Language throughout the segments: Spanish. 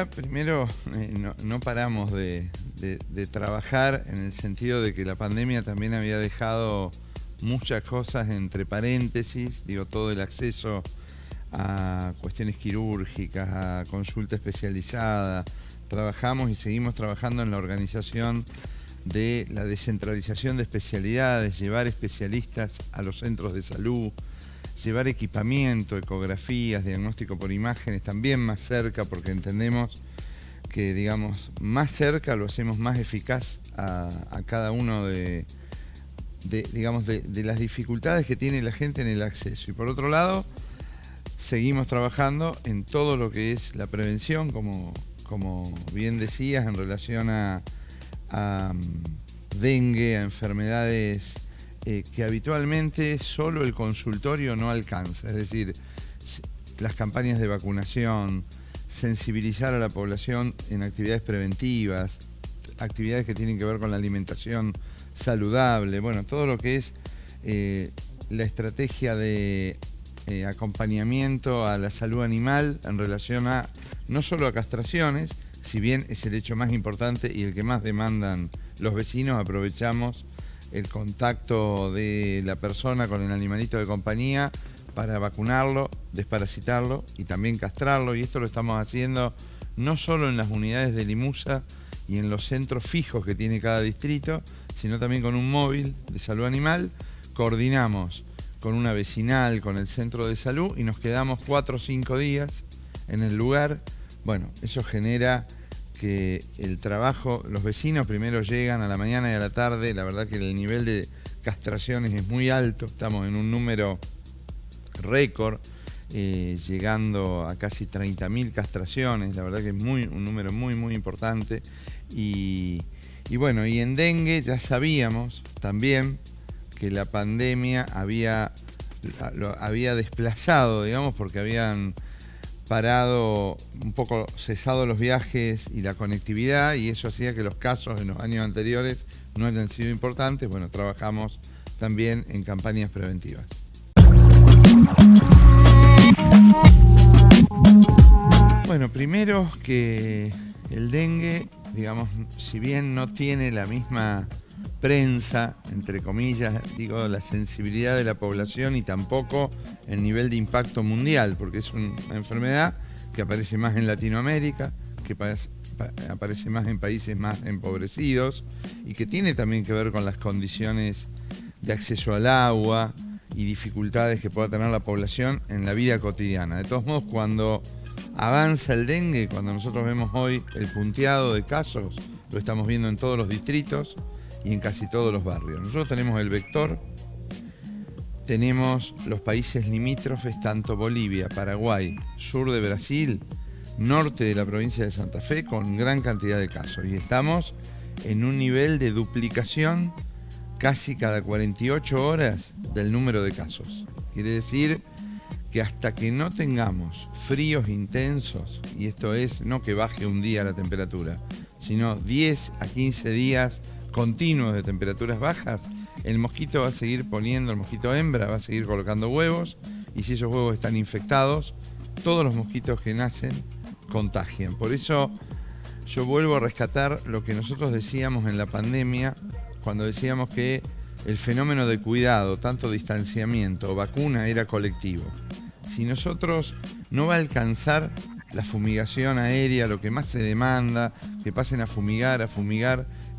realidad, primero, no paramos de trabajar en el sentido de que la pandemia también había dejado muchas cosas entre paréntesis, digo, todo el acceso a cuestiones quirúrgicas, a consulta especializada. Trabajamos y seguimos trabajando en la organización de la descentralización de especialidades, llevar especialistas a los centros de salud, llevar equipamiento, ecografías, diagnóstico por imágenes, también más cerca, porque entendemos que, digamos, más cerca lo hacemos más eficaz a cada uno de las dificultades que tiene la gente en el acceso. Y por otro lado, seguimos trabajando en todo lo que es la prevención, como bien decías, en relación a dengue, a enfermedades que habitualmente solo el consultorio no alcanza. Es decir, las campañas de vacunación, sensibilizar a la población en actividades preventivas, actividades que tienen que ver con la alimentación saludable, bueno, todo lo que es la estrategia de acompañamiento a la salud animal en relación a no solo a castraciones, si bien es el hecho más importante y el que más demandan los vecinos, aprovechamos el contacto de la persona con el animalito de compañía para vacunarlo, desparasitarlo y también castrarlo, y esto lo estamos haciendo no solo en las unidades de Limusa y en los centros fijos que tiene cada distrito, sino también con un móvil de salud animal. Coordinamos con una vecinal, con el centro de salud, y nos quedamos 4 o 5 días en el lugar. Bueno, eso genera que el trabajo, los vecinos primero llegan a la mañana y a la tarde, la verdad que el nivel de castraciones es muy alto, estamos en un número récord, llegando a casi 30.000 castraciones, la verdad que es un número muy importante. Y bueno, y en dengue ya sabíamos también que la pandemia lo había desplazado, digamos, porque habían parado, un poco cesado los viajes y la conectividad, y eso hacía que los casos en los años anteriores no hayan sido importantes. Bueno, trabajamos también en campañas preventivas. Bueno, primero que el dengue, digamos, si bien no tiene la misma prensa, entre comillas, digo, la sensibilidad de la población y tampoco el nivel de impacto mundial, porque es una enfermedad que aparece más en Latinoamérica, que aparece más en países más empobrecidos y que tiene también que ver con las condiciones de acceso al agua y dificultades que pueda tener la población en la vida cotidiana. De todos modos, cuando avanza el dengue, cuando nosotros vemos hoy el punteado de casos, lo estamos viendo en todos los distritos y en casi todos los barrios. Nosotros tenemos el vector, tenemos los países limítrofes, tanto Bolivia, Paraguay, sur de Brasil, norte de la provincia de Santa Fe, con gran cantidad de casos. Y estamos en un nivel de duplicación casi cada 48 horas del número de casos. Quiere decir que hasta que no tengamos fríos intensos, y esto es no que baje un día la temperatura, sino 10 a 15 días continuos de temperaturas bajas, el mosquito va a seguir poniendo, el mosquito hembra va a seguir colocando huevos, y si esos huevos están infectados, todos los mosquitos que nacen contagian. Por eso yo vuelvo a rescatar lo que nosotros decíamos en la pandemia, cuando decíamos que el fenómeno de cuidado, tanto distanciamiento o vacuna, era colectivo. Si nosotros no va a alcanzar la fumigación aérea, lo que más se demanda, que pasen a fumigar,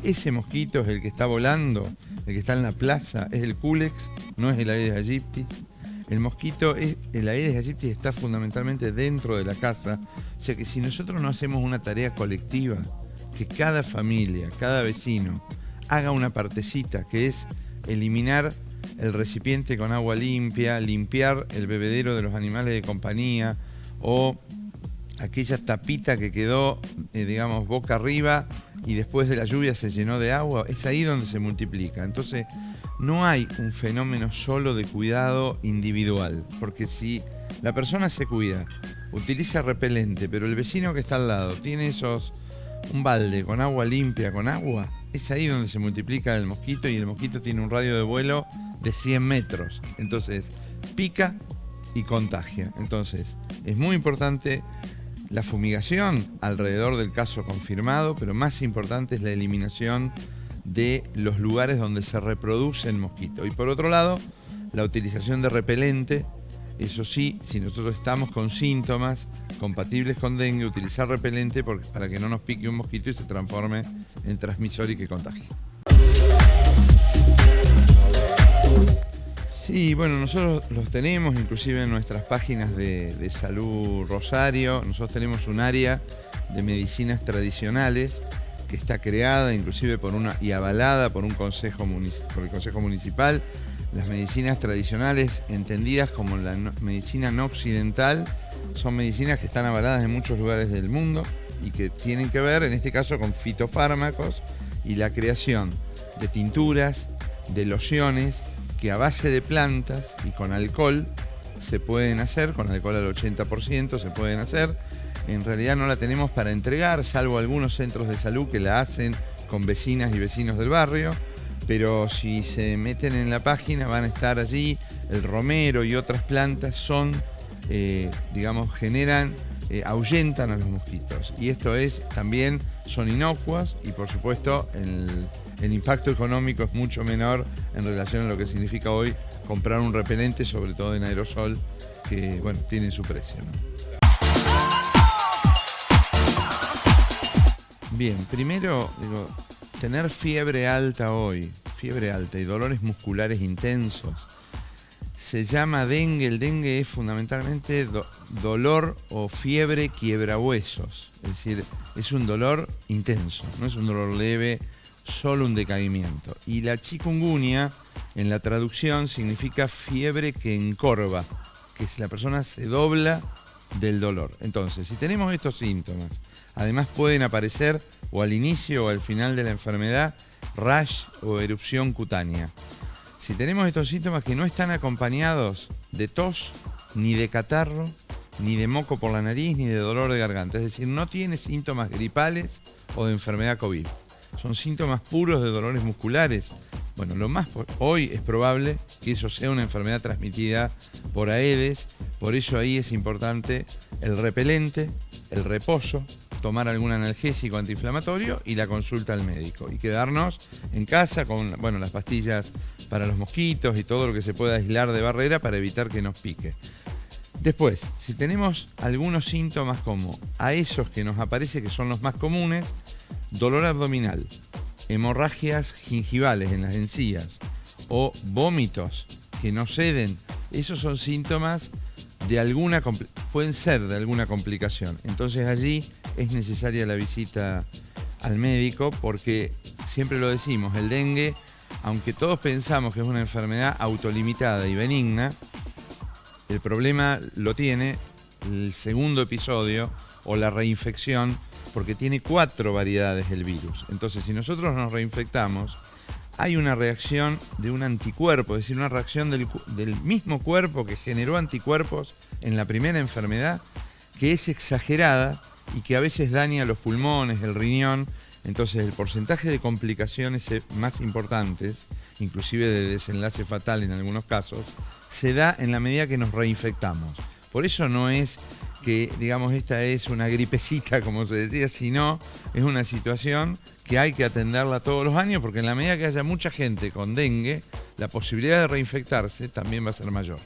ese mosquito es el que está volando, el que está en la plaza, es el Culex, no es el Aedes aegypti. El Aedes aegypti está fundamentalmente dentro de la casa, o sea que si nosotros no hacemos una tarea colectiva, que cada familia, cada vecino haga una partecita, que es eliminar el recipiente con agua limpia, limpiar el bebedero de los animales de compañía, o aquella tapita que quedó, digamos, boca arriba y después de la lluvia se llenó de agua, es ahí donde se multiplica. Entonces, no hay un fenómeno solo de cuidado individual, porque si la persona se cuida, utiliza repelente, pero el vecino que está al lado tiene un balde con agua limpia, con agua, es ahí donde se multiplica el mosquito, y el mosquito tiene un radio de vuelo de 100 metros. Entonces, pica y contagia. Entonces, es muy importante La fumigación alrededor del caso confirmado, pero más importante es la eliminación de los lugares donde se reproduce el mosquito. Y por otro lado, la utilización de repelente. Eso sí, si nosotros estamos con síntomas compatibles con dengue, utilizar repelente para que no nos pique un mosquito y se transforme en transmisor y que contagie. Sí, bueno, nosotros los tenemos inclusive en nuestras páginas de Salud Rosario. Nosotros tenemos un área de medicinas tradicionales que está creada inclusive y avalada por el Consejo Municipal. Las medicinas tradicionales, entendidas como la medicina no occidental, son medicinas que están avaladas en muchos lugares del mundo y que tienen que ver, en este caso, con fitofármacos y la creación de tinturas, de lociones, que a base de plantas y con alcohol se pueden hacer, con alcohol al 80% se pueden hacer. En realidad no la tenemos para entregar, salvo algunos centros de salud que la hacen con vecinas y vecinos del barrio, pero si se meten en la página van a estar allí. El romero y otras plantas ahuyentan a los mosquitos, y esto también son inocuas, y por supuesto el impacto económico es mucho menor en relación a lo que significa hoy comprar un repelente, sobre todo en aerosol, que bueno, tiene su precio, ¿no? Bien, primero tener fiebre alta hoy, fiebre alta y dolores musculares intensos, se llama dengue. El dengue es fundamentalmente dolor o fiebre quiebrahuesos, es decir, es un dolor intenso, no es un dolor leve, solo un decaimiento. Y la chikungunya, en la traducción, significa fiebre que encorva, que si la persona se dobla del dolor. Entonces, si tenemos estos síntomas, además pueden aparecer o al inicio o al final de la enfermedad rash o erupción cutánea. Si tenemos estos síntomas que no están acompañados de tos, ni de catarro, ni de moco por la nariz, ni de dolor de garganta, es decir, no tiene síntomas gripales o de enfermedad COVID, son síntomas puros de dolores musculares, bueno, hoy es probable que eso sea una enfermedad transmitida por Aedes. Por eso ahí es importante el repelente, el reposo, tomar algún analgésico antiinflamatorio y la consulta al médico. Y quedarnos en casa con las pastillas para los mosquitos y todo lo que se pueda aislar de barrera para evitar que nos pique. Después, si tenemos algunos síntomas como a esos que nos aparece que son los más comunes, dolor abdominal, hemorragias gingivales en las encías o vómitos que no ceden, esos son síntomas pueden ser de alguna complicación. Entonces allí es necesaria la visita al médico, porque siempre lo decimos, el dengue, aunque todos pensamos que es una enfermedad autolimitada y benigna, el problema lo tiene el segundo episodio o la reinfección, porque tiene 4 variedades el virus. Entonces, si nosotros nos reinfectamos, hay una reacción de un anticuerpo, es decir, una reacción del mismo cuerpo que generó anticuerpos en la primera enfermedad, que es exagerada y que a veces daña los pulmones, el riñón. Entonces, el porcentaje de complicaciones más importantes, inclusive de desenlace fatal en algunos casos, se da en la medida que nos reinfectamos. Por eso no es que, digamos, esta es una gripecita, como se decía, sino es una situación que hay que atenderla todos los años, porque en la medida que haya mucha gente con dengue, la posibilidad de reinfectarse también va a ser mayor.